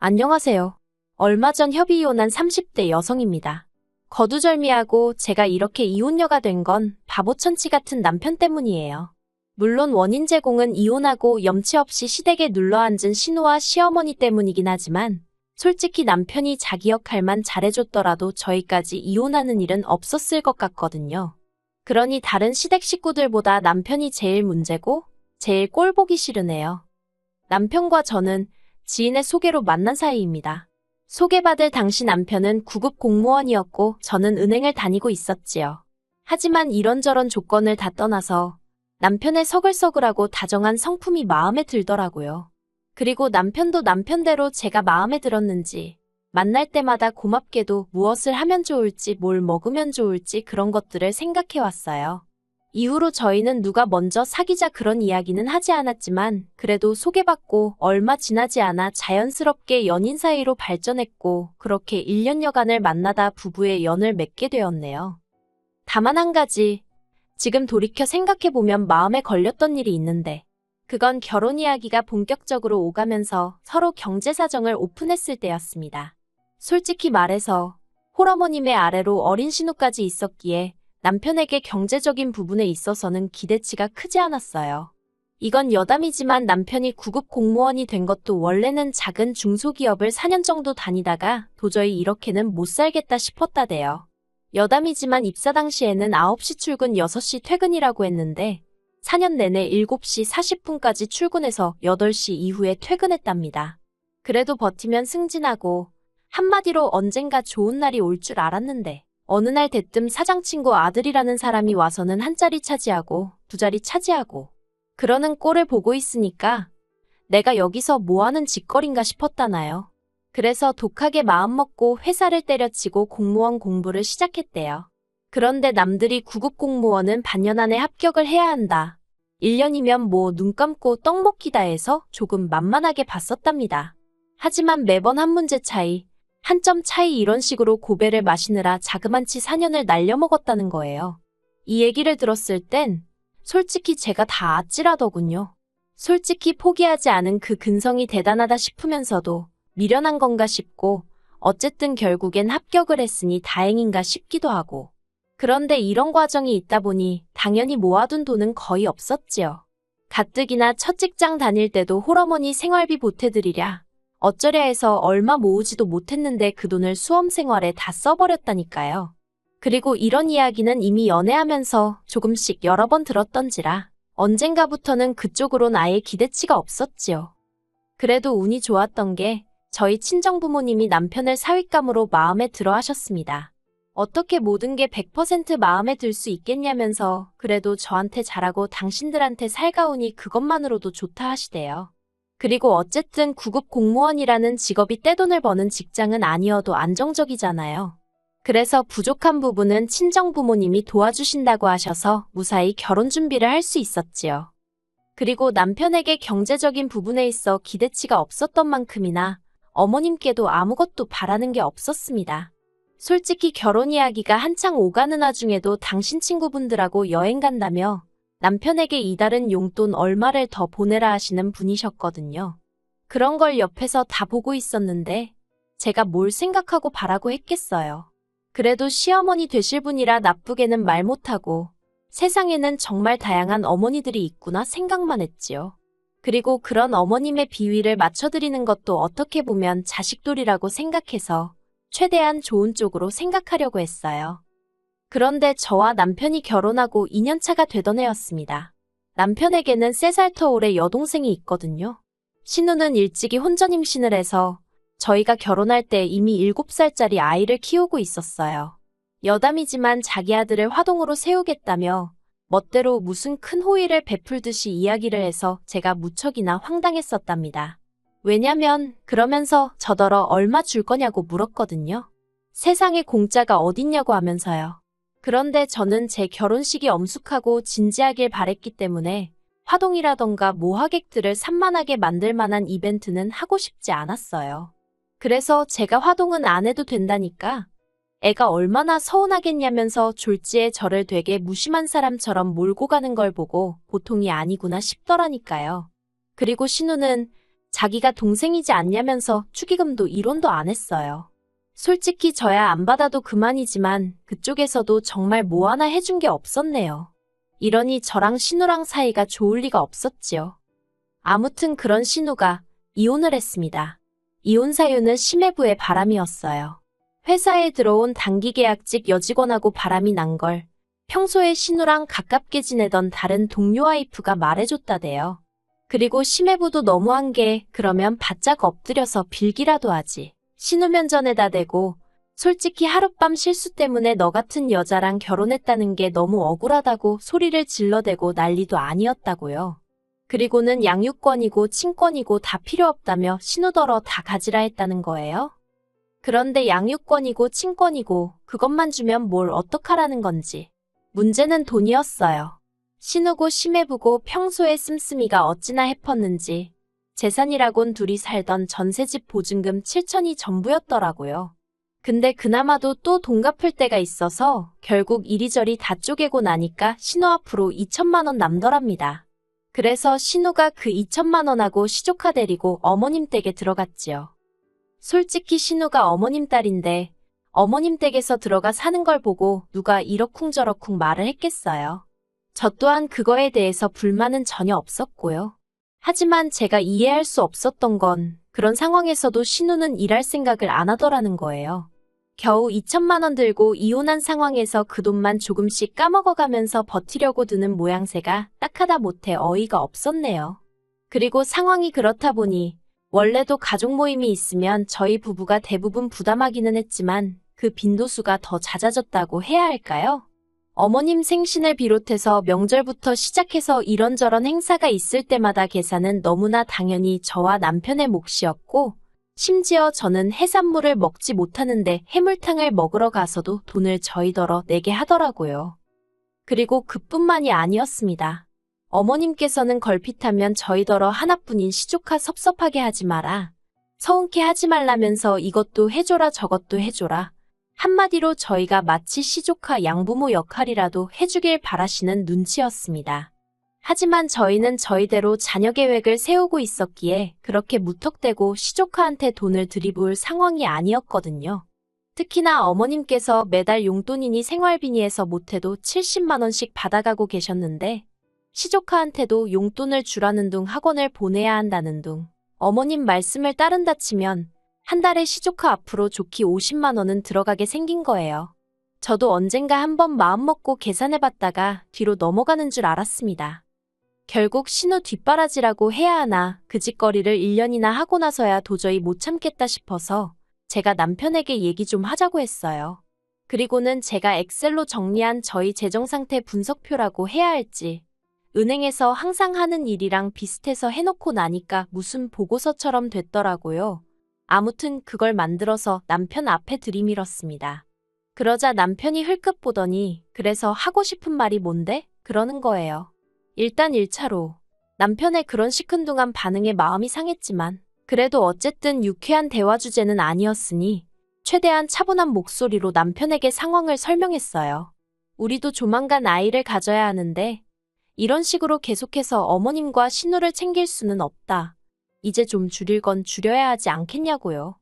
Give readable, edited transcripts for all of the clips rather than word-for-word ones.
안녕하세요. 얼마 전 협의 이혼한 30대 여성입니다. 거두절미하고 제가 이렇게 이혼녀가 된 건 바보천치 같은 남편 때문이에요. 물론 원인 제공은 이혼하고 염치 없이 시댁에 눌러앉은 신우와 시어머니 때문이긴 하지만 솔직히 남편이 자기 역할만 잘해줬더라도 저희까지 이혼하는 일은 없었을 것 같거든요. 그러니 다른 시댁 식구들보다 남편이 제일 문제고 제일 꼴보기 싫으네요. 남편과 저는 지인의 소개로 만난 사이입니다. 소개받을 당시 남편은 9급 공무원이었고 저는 은행을 다니고 있었지요. 하지만 이런저런 조건을 다 떠나서 남편의 서글서글하고 다정한 성품이 마음에 들더라고요. 그리고 남편도 남편대로 제가 마음에 들었는지 만날 때마다 고맙게도 무엇을 하면 좋을지 뭘 먹으면 좋을지 그런 것들을 생각해왔어요. 이후로 저희는 누가 먼저 사귀자 그런 이야기는 하지 않았지만 그래도 소개받고 얼마 지나지 않아 자연스럽게 연인 사이로 발전했고 그렇게 1년여간을 만나다 부부의 연을 맺게 되었네요. 다만 한 가지, 지금 돌이켜 생각해보면 마음에 걸렸던 일이 있는데 그건 결혼 이야기가 본격적으로 오가면서 서로 경제 사정을 오픈했을 때였습니다. 솔직히 말해서 홀어머님의 아래로 어린 신우까지 있었기에 남편에게 경제적인 부분에 있어서는 기대치가 크지 않았어요. 이건 여담이지만 남편이 9급 공무원이 된 것도 원래는 작은 중소기업을 4년 정도 다니다가 도저히 이렇게는 못 살겠다 싶었다대요. 여담이지만 입사 당시에는 9시 출근 6시 퇴근이라고 했는데 4년 내내 7시 40분까지 출근해서 8시 이후에 퇴근했답니다. 그래도 버티면 승진하고 한마디로 언젠가 좋은 날이 올 줄 알았는데 어느 날 대뜸 사장 친구 아들이라는 사람이 와서는 한 자리 차지하고 두 자리 차지하고 그러는 꼴을 보고 있으니까 내가 여기서 뭐하는 짓거린가 싶었다나요. 그래서 독하게 마음먹고 회사를 때려치고 공무원 공부를 시작했대요. 그런데 남들이 9급 공무원은 반년 안에 합격을 해야 한다. 1년이면 뭐 눈 감고 떡 먹기다 해서 조금 만만하게 봤었답니다. 하지만 매번 한 문제 차이, 한 점 차이 이런 식으로 고배를 마시느라 자그만치 4년을 날려먹었다는 거예요. 이 얘기를 들었을 땐 솔직히 제가 다 아찔하더군요. 솔직히 포기하지 않은 그 근성이 대단하다 싶으면서도 미련한 건가 싶고 어쨌든 결국엔 합격을 했으니 다행인가 싶기도 하고 그런데 이런 과정이 있다 보니 당연히 모아둔 돈은 거의 없었지요. 가뜩이나 첫 직장 다닐 때도 홀어머니 생활비 보태드리랴 어쩌랴 해서 얼마 모으지도 못했는데 그 돈을 수험생활에 다 써버렸다니까요. 그리고 이런 이야기는 이미 연애하면서 조금씩 여러 번 들었던지라 언젠가부터는 그쪽으론 아예 기대치가 없었지요. 그래도 운이 좋았던 게 저희 친정부모님이 남편을 사윗감으로 마음에 들어 하셨습니다. 어떻게 모든 게 100% 마음에 들 수 있겠냐면서 그래도 저한테 잘하고 당신들한테 살가우니 그것만으로도 좋다 하시대요. 그리고 어쨌든 9급 공무원이라는 직업이 떼돈을 버는 직장은 아니어도 안정적이잖아요. 그래서 부족한 부분은 친정부모님이 도와주신다고 하셔서 무사히 결혼 준비를 할 수 있었지요. 그리고 남편에게 경제적인 부분에 있어 기대치가 없었던 만큼이나 어머님께도 아무것도 바라는 게 없었습니다. 솔직히 결혼 이야기가 한창 오가는 와중에도 당신 친구분들하고 여행 간다며 남편에게 이달은 용돈 얼마를 더 보내라 하시는 분이셨거든요. 그런 걸 옆에서 다 보고 있었는데 제가 뭘 생각하고 바라고 했겠어요. 그래도 시어머니 되실 분이라 나쁘게는 말 못하고 세상에는 정말 다양한 어머니들이 있구나 생각만 했지요. 그리고 그런 어머님의 비위를 맞춰드리는 것도 어떻게 보면 자식돌이라고 생각해서 최대한 좋은 쪽으로 생각하려고 했어요. 그런데 저와 남편이 결혼하고 2년차가 되던 해였습니다. 남편에게는 3살 터 올해 여동생이 있거든요. 신우는 일찍이 혼전 임신을 해서 저희가 결혼할 때 이미 7살짜리 아이를 키우고 있었어요. 여담이지만 자기 아들을 화동으로 세우겠다며 멋대로 무슨 큰 호의를 베풀듯이 이야기를 해서 제가 무척이나 황당했었답니다. 왜냐면 그러면서 저더러 얼마 줄 거냐고 물었거든요. 세상에 공짜가 어딨냐고 하면서요. 그런데 저는 제 결혼식이 엄숙하고 진지하길 바랬기 때문에 화동이라던가 모하객들을 산만하게 만들 만한 이벤트는 하고 싶지 않았어요. 그래서 제가 화동은 안 해도 된다니까 애가 얼마나 서운하겠냐면서 졸지에 저를 되게 무심한 사람처럼 몰고 가는 걸 보고 보통이 아니구나 싶더라니까요. 그리고 신우는 자기가 동생이지 않냐면서 축의금도 이론도 안 했어요. 솔직히 저야 안 받아도 그만이지만 그쪽에서도 정말 뭐 하나 해준 게 없었네요. 이러니 저랑 신우랑 사이가 좋을 리가 없었지요. 아무튼 그런 신우가 이혼을 했습니다. 이혼 사유는 심해부의 바람이었어요. 회사에 들어온 단기계약직 여직원하고 바람이 난 걸 평소에 신우랑 가깝게 지내던 다른 동료 와이프가 말해줬다대요. 그리고 심해부도 너무한 게 그러면 바짝 엎드려서 빌기라도 하지. 신우 면전에다 대고 솔직히 하룻밤 실수 때문에 너 같은 여자랑 결혼했다는 게 너무 억울하다고 소리를 질러대고 난리도 아니었다고요. 그리고는 양육권이고 친권이고 다 필요 없다며 신우더러 다 가지라 했다는 거예요. 그런데 양육권이고 친권이고 그것만 주면 뭘 어떡하라는 건지. 문제는 돈이었어요. 신우고 심해부고 평소에 씀씀이가 어찌나 해펐는지 재산이라곤 둘이 살던 전세집 보증금 7천이 전부였더라고요. 근데 그나마도 또 돈 갚을 때가 있어서 결국 이리저리 다 쪼개고 나니까 신우 앞으로 2천만 원 남더랍니다. 그래서 신우가 그 2천만 원하고 시조카 데리고 어머님 댁에 들어갔지요. 솔직히 신우가 어머님 딸인데 어머님 댁에서 들어가 사는 걸 보고 누가 이러쿵저러쿵 말을 했겠어요. 저 또한 그거에 대해서 불만은 전혀 없었고요. 하지만 제가 이해할 수 없었던 건 그런 상황에서도 신우는 일할 생각을 안 하더라는 거예요. 겨우 2천만 원 들고 이혼한 상황에서 그 돈만 조금씩 까먹어가면서 버티려고 드는 모양새가 딱하다 못해 어이가 없었네요. 그리고 상황이 그렇다 보니 원래도 가족 모임이 있으면 저희 부부가 대부분 부담하기는 했지만 그 빈도수가 더 잦아졌다고 해야 할까요? 어머님 생신을 비롯해서 명절부터 시작해서 이런저런 행사가 있을 때마다 계산은 너무나 당연히 저와 남편의 몫이었고 심지어 저는 해산물을 먹지 못하는데 해물탕을 먹으러 가서도 돈을 저희더러 내게 하더라고요. 그리고 그뿐만이 아니었습니다. 어머님께서는 걸핏하면 저희더러 하나뿐인 시조카 섭섭하게 하지 마라. 서운케 하지 말라면서 이것도 해줘라 저것도 해줘라. 한마디로 저희가 마치 시조카 양부모 역할이라도 해주길 바라시는 눈치였습니다. 하지만 저희는 저희대로 자녀 계획을 세우고 있었기에 그렇게 무턱대고 시조카한테 돈을 들이부을 상황이 아니었거든요. 특히나 어머님께서 매달 용돈이니 생활비니에서 못해도 70만 원씩 받아가고 계셨는데 시조카한테도 용돈을 주라는 둥 학원을 보내야 한다는 둥 어머님 말씀을 따른다 치면 한 달에 시조카 앞으로 좋기 50만 원은 들어가게 생긴 거예요. 저도 언젠가 한번 마음먹고 계산해봤다가 뒤로 넘어가는 줄 알았습니다. 결국 신우 뒷바라지라고 해야 하나 그 짓거리를 1년이나 하고 나서야 도저히 못 참겠다 싶어서 제가 남편에게 얘기 좀 하자고 했어요. 그리고는 제가 엑셀로 정리한 저희 재정상태 분석표라고 해야 할지 은행에서 항상 하는 일이랑 비슷해서 해놓고 나니까 무슨 보고서처럼 됐더라고요. 아무튼 그걸 만들어서 남편 앞에 들이밀었습니다. 그러자 남편이 흘끗 보더니 그래서 하고 싶은 말이 뭔데? 그러는 거예요. 일단 1차로 남편의 그런 시큰둥한 반응에 마음이 상했지만 그래도 어쨌든 유쾌한 대화 주제는 아니었으니 최대한 차분한 목소리로 남편에게 상황을 설명했어요. 우리도 조만간 아이를 가져야 하는데 이런 식으로 계속해서 어머님과 신우를 챙길 수는 없다. 이제 좀 줄일 건 줄여야 하지 않겠냐고요.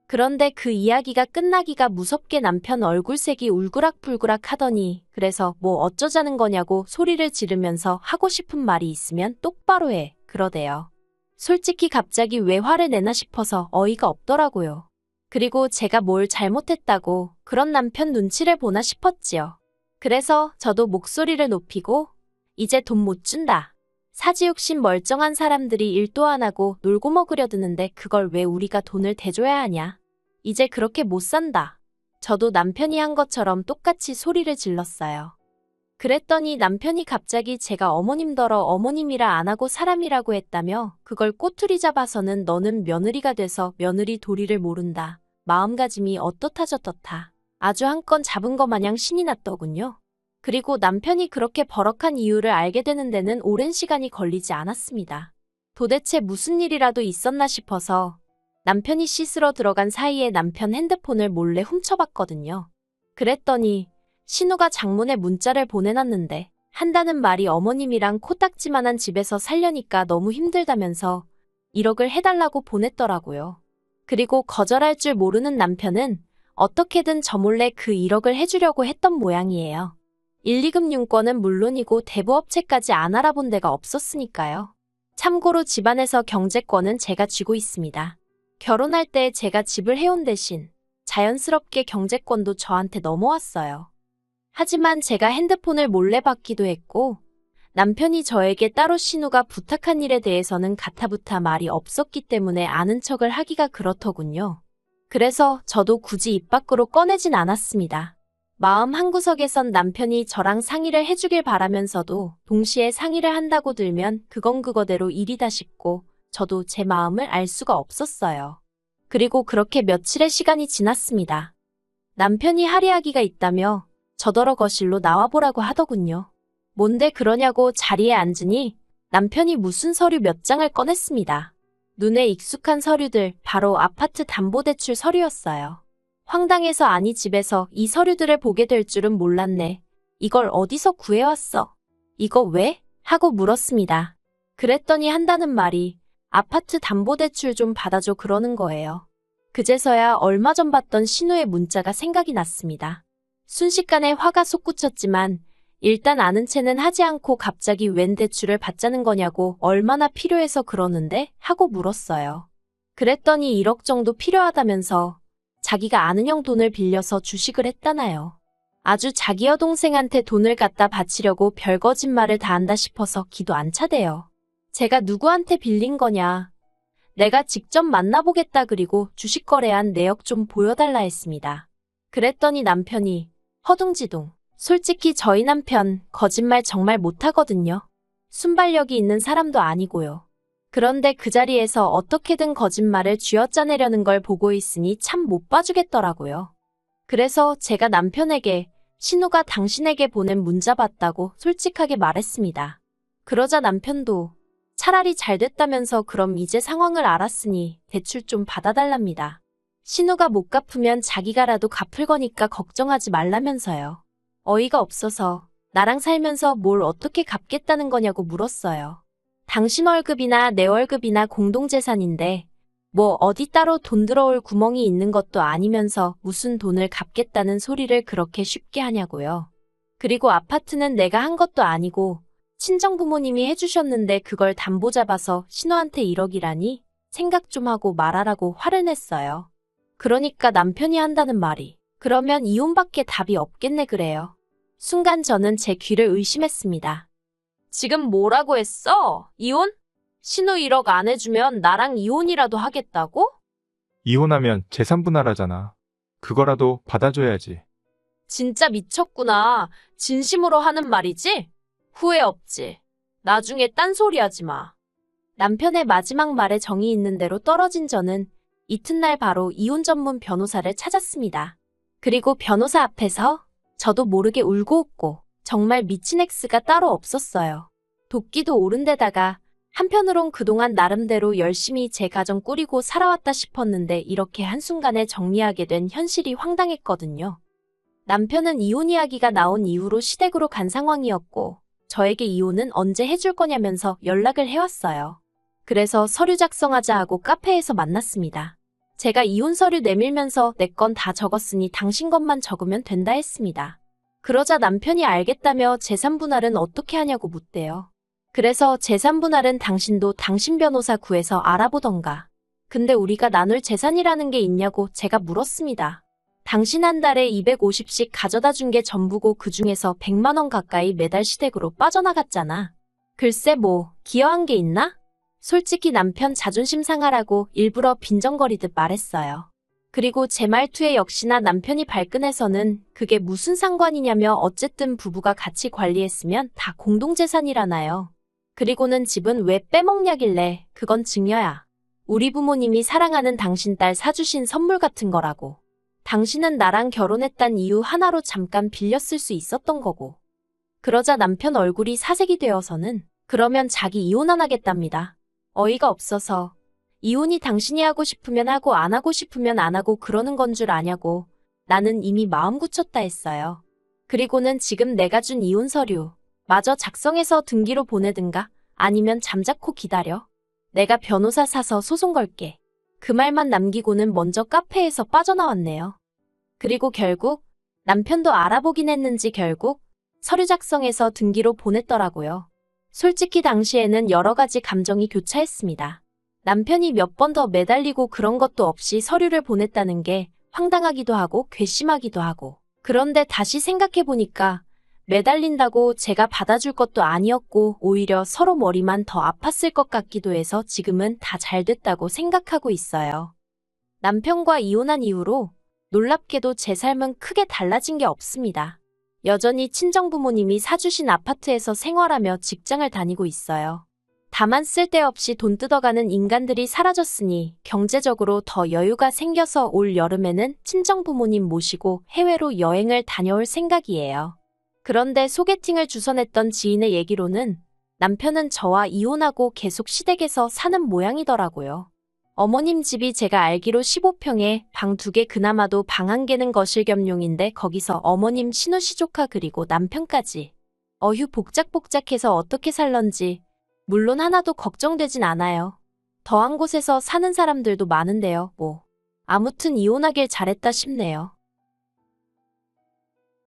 그런데 그 이야기가 끝나기가 무섭게 남편 얼굴색이 울그락불그락 하더니 그래서 뭐 어쩌자는 거냐고 소리를 지르면서 하고 싶은 말이 있으면 똑바로 해 그러대요. 솔직히 갑자기 왜 화를 내나 싶어서 어이가 없더라고요. 그리고 제가 뭘 잘못했다고 그런 남편 눈치를 보나 싶었지요. 그래서 저도 목소리를 높이고 이제 돈 못 준다. 사지욕심 멀쩡한 사람들이 일도 안 하고 놀고 먹으려 드는데 그걸 왜 우리가 돈을 대줘야 하냐. 이제 그렇게 못 산다. 저도 남편이 한 것처럼 똑같이 소리를 질렀어요. 그랬더니 남편이 갑자기 제가 어머님더러 어머님이라 안 하고 사람이라고 했다며 그걸 꼬투리 잡아서는 너는 며느리가 돼서 며느리 도리를 모른다. 마음가짐이 어떻다 저떻다. 아주 한 건 잡은 거 마냥 신이 났더군요. 그리고 남편이 그렇게 버럭한 이유를 알게 되는 데는 오랜 시간이 걸리지 않았습니다. 도대체 무슨 일이라도 있었나 싶어서 남편이 씻으러 들어간 사이에 남편 핸드폰을 몰래 훔쳐봤거든요. 그랬더니 신우가 장문의 문자를 보내놨는데 한다는 말이 어머님이랑 코딱지만한 집에서 살려니까 너무 힘들다면서 1억을 해달라고 보냈더라고요. 그리고 거절할 줄 모르는 남편은 어떻게든 저 몰래 그 1억을 해주려고 했던 모양이에요. 1, 2금융권은 물론이고 대부업체까지 안 알아본 데가 없었으니까요. 참고로 집안에서 경제권은 제가 쥐고 있습니다. 결혼할 때 제가 집을 해온 대신 자연스럽게 경제권도 저한테 넘어왔어요. 하지만 제가 핸드폰을 몰래 받기도 했고 남편이 저에게 따로 신우가 부탁한 일에 대해서는 가타부타 말이 없었기 때문에 아는 척을 하기가 그렇더군요. 그래서 저도 굳이 입 밖으로 꺼내진 않았습니다. 마음 한구석에선 남편이 저랑 상의를 해주길 바라면서도 동시에 상의를 한다고 들면 그건 그거대로 일이다 싶고 저도 제 마음을 알 수가 없었어요. 그리고 그렇게 며칠의 시간이 지났습니다. 남편이 할의하기가 있다며 저더러 거실로 나와보라고 하더군요. 뭔데 그러냐고 자리에 앉으니 남편이 무슨 서류 몇 장을 꺼냈습니다. 눈에 익숙한 서류들, 바로 아파트 담보대출 서류였어요. 황당해서 아니 집에서 이 서류들을 보게 될 줄은 몰랐네. 이걸 어디서 구해왔어? 이거 왜? 하고 물었습니다. 그랬더니 한다는 말이 아파트 담보대출 좀 받아줘 그러는 거예요. 그제서야 얼마 전 받던 신우의 문자가 생각이 났습니다. 순식간에 화가 솟구쳤지만 일단 아는 체는 하지 않고 갑자기 웬 대출을 받자는 거냐고 얼마나 필요해서 그러는데? 하고 물었어요. 그랬더니 1억 정도 필요하다면서 자기가 아는 형 돈을 빌려서 주식을 했다나요. 아주 자기 여동생한테 돈을 갖다 바치려고 별 거짓말을 다 한다 싶어서 기도 안 차대요. 제가 누구한테 빌린 거냐. 내가 직접 만나보겠다 그리고 주식 거래한 내역 좀 보여달라 했습니다. 그랬더니 남편이 허둥지둥. 솔직히 저희 남편 거짓말 정말 못하거든요. 순발력이 있는 사람도 아니고요. 그런데 그 자리에서 어떻게든 거짓말을 쥐어짜내려는 걸 보고 있으니 참 못 봐주겠더라고요. 그래서 제가 남편에게 신우가 당신에게 보낸 문자 봤다고 솔직하게 말했습니다. 그러자 남편도 차라리 잘 됐다면서 그럼 이제 상황을 알았으니 대출 좀 받아달랍니다. 신우가 못 갚으면 자기가라도 갚을 거니까 걱정하지 말라면서요. 어이가 없어서 나랑 살면서 뭘 어떻게 갚겠다는 거냐고 물었어요. 당신 월급이나 내 월급이나 공동재산인데 뭐 어디 따로 돈 들어올 구멍이 있는 것도 아니면서 무슨 돈을 갚겠다는 소리를 그렇게 쉽게 하냐고요. 그리고 아파트는 내가 한 것도 아니고 친정부모님이 해주셨는데 그걸 담보 잡아서 신우한테 1억이라니 생각 좀 하고 말하라고 화를 냈어요. 그러니까 남편이 한다는 말이 그러면 이혼밖에 답이 없겠네 그래요. 순간 저는 제 귀를 의심했습니다. 지금 뭐라고 했어? 이혼? 신우 1억 안 해주면 나랑 이혼이라도 하겠다고? 이혼하면 재산 분할하잖아. 그거라도 받아줘야지. 진짜 미쳤구나. 진심으로 하는 말이지? 후회 없지. 나중에 딴소리 하지 마. 남편의 마지막 말에 정이 있는 대로 떨어진 저는 이튿날 바로 이혼 전문 변호사를 찾았습니다. 그리고 변호사 앞에서 저도 모르게 울고 웃고 정말 미친 X가 따로 없었어요. 도끼도 오른 데다가 한편으론 그동안 나름대로 열심히 제 가정 꾸리고 살아왔다 싶었는데 이렇게 한순간에 정리하게 된 현실이 황당했거든요. 남편은 이혼 이야기가 나온 이후로 시댁으로 간 상황이었고 저에게 이혼은 언제 해줄 거냐면서 연락을 해왔어요. 그래서 서류 작성하자 하고 카페에서 만났습니다. 제가 이혼 서류 내밀면서 내 건 다 적었으니 당신 것만 적으면 된다 했습니다. 그러자 남편이 알겠다며 재산 분할은 어떻게 하냐고 묻대요. 그래서 재산 분할은 당신도 당신 변호사 구해서 알아보던가. 근데 우리가 나눌 재산이라는 게 있냐고 제가 물었습니다. 당신 한 달에 250씩 가져다 준 게 전부고 그중에서 100만 원 가까이 매달 시댁으로 빠져나갔잖아. 글쎄 뭐 기여한 게 있나? 솔직히 남편 자존심 상하라고 일부러 빈정거리듯 말했어요. 그리고 제 말투에 역시나 남편이 발끈해서는 그게 무슨 상관이냐며 어쨌든 부부가 같이 관리했으면 다 공동재산이라나요. 그리고는 집은 왜 빼먹냐길래 그건 증여야. 우리 부모님이 사랑하는 당신 딸 사주신 선물 같은 거라고. 당신은 나랑 결혼했단 이유 하나로 잠깐 빌렸을 수 있었던 거고. 그러자 남편 얼굴이 사색이 되어서는 그러면 자기 이혼 안 하겠답니다. 어이가 없어서 이혼이 당신이 하고 싶으면 하고 안 하고 싶으면 안 하고 그러는 건 줄 아냐고. 나는 이미 마음 굳혔다 했어요. 그리고는 지금 내가 준 이혼 서류 마저 작성해서 등기로 보내든가 아니면 잠자코 기다려. 내가 변호사 사서 소송 걸게. 그 말만 남기고는 먼저 카페에서 빠져나왔네요. 그리고 결국 남편도 알아보긴 했는지 결국 서류 작성해서 등기로 보냈더라고요. 솔직히 당시에는 여러 가지 감정이 교차했습니다. 남편이 몇 번 더 매달리고 그런 것도 없이 서류를 보냈다는 게 황당하기도 하고 괘씸하기도 하고. 그런데 다시 생각해보니까 매달린다고 제가 받아줄 것도 아니었고 오히려 서로 머리만 더 아팠을 것 같기도 해서 지금은 다 잘 됐다고 생각하고 있어요. 남편과 이혼한 이후로 놀랍게도 제 삶은 크게 달라진 게 없습니다. 여전히 친정부모님이 사주신 아파트에서 생활하며 직장을 다니고 있어요. 다만 쓸데없이 돈 뜯어가는 인간들이 사라졌으니 경제적으로 더 여유가 생겨서 올 여름에는 친정부모님 모시고 해외로 여행을 다녀올 생각이에요. 그런데 소개팅을 주선했던 지인의 얘기로는 남편은 저와 이혼하고 계속 시댁에서 사는 모양이더라고요. 어머님 집이 제가 알기로 15평에 방 2개 그나마도 방 1개는 거실 겸용인데 거기서 어머님 시누시 조카 그리고 남편까지. 어휴 복작복작해서 어떻게 살런지 물론 하나도 걱정되진 않아요. 더한 곳에서 사는 사람들도 많은데요. 뭐. 아무튼 이혼하길 잘했다 싶네요.